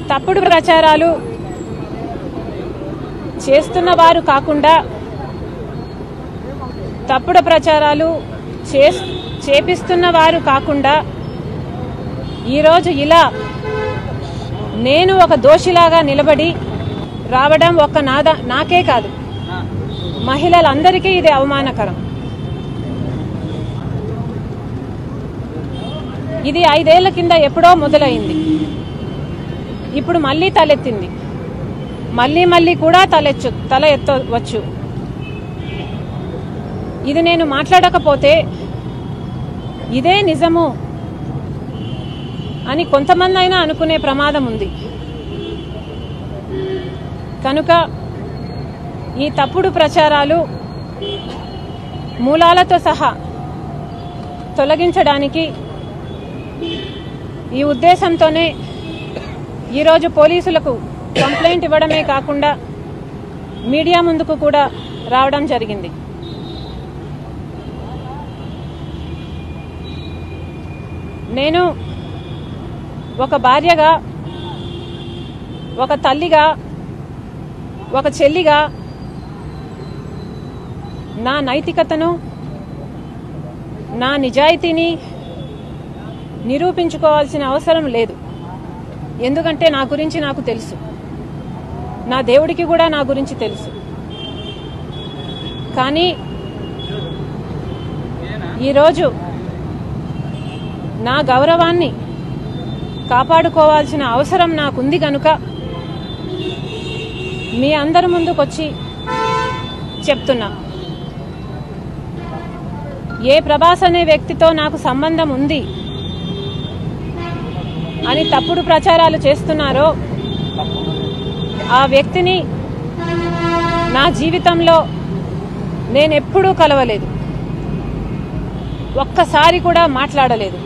తప్పుడు ప్రచారాలు చేస్తున్న వారు కాకుండా తప్పుడు ప్రచారాలు చేపిస్తున్న వారు కాకుండా ఈరోజు ఇలా నేను ఒక దోషిలాగా నిలబడి రావడం నాకే కాదు, మహిళలందరికీ ఇది అవమానకరం. ఇది 5 ఏళ్ల కింద ఎప్పుడో మొదలైంది. ఇప్పుడు మళ్లీ తలెత్తింది. మళ్లీ కూడా తల ఎత్తవచ్చు. ఇది నేను మాట్లాడకపోతే ఇదే నిజము అని కొంతమంది అయినా అనుకునే ప్రమాదం ఉంది. కనుక ఈ తప్పుడు ప్రచారాలు మూలాలతో సహా తొలగించడానికి ఈ ఉద్దేశంతోనే ఈరోజు పోలీసులకు కంప్లైంట్ ఇవ్వడమే కాకుండా మీడియా ముందుకు కూడా రావడం జరిగింది. నేను ఒక భార్యగా, ఒక తల్లిగా, ఒక చెల్లిగా నా నైతికతను, నా నిజాయితీని నిరూపించుకోవాల్సిన అవసరం లేదు. ఎందుకంటే నా గురించి నాకు తెలుసు, నా దేవుడికి కూడా నా గురించి తెలుసు. కానీ ఈరోజు నా గౌరవాన్ని కాపాడుకోవాల్సిన అవసరం నాకుంది కనుక మీ అందరి ముందుకొచ్చి చెప్తున్నా. ఏ ప్రభాస్ అనే వ్యక్తితో నాకు సంబంధం ఉంది అని తప్పుడు ప్రచారాలు చేస్తున్నారో ఆ వ్యక్తిని నా జీవితంలో నేనెప్పుడూ కలవలేదు, ఒక్కసారి కూడా మాట్లాడలేదు.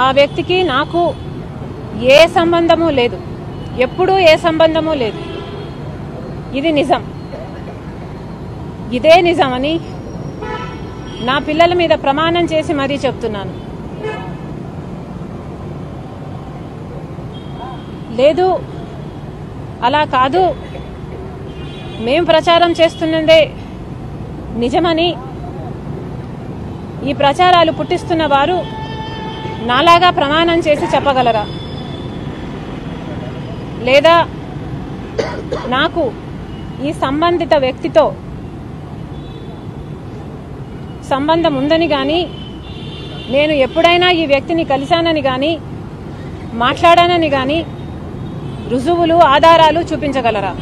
ఆ వ్యక్తికి నాకు ఏ సంబంధము లేదు, ఎప్పుడూ ఏ సంబంధము లేదు. ఇది నిజం. ఇదే నిజమని నా పిల్లల మీద ప్రమాణం చేసి మరీ చెప్తున్నాను. లేదు, అలా కాదు, మేం ప్రచారం చేస్తున్నదే నిజమని ఈ ప్రచారాలు పుట్టిస్తున్న వారు నాలాగా ప్రమాణం చేసి చెప్పగలరా? లేదా నాకు ఈ సంబంధిత వ్యక్తితో సంబంధం ఉందని గాని, నేను ఎప్పుడైనా ఈ వ్యక్తిని కలిశానని గాని, మాట్లాడానని గాని రుజువులు, ఆధారాలు చూపించగలరా?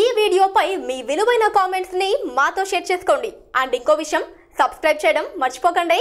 ఈ వీడియోపై మీ విలువైన కామెంట్స్ ని మాతో షేర్ చేసుకోండి. అండ్ ఇంకో విషయం, సబ్స్క్రైబ్ చేయడం మర్చిపోకండి.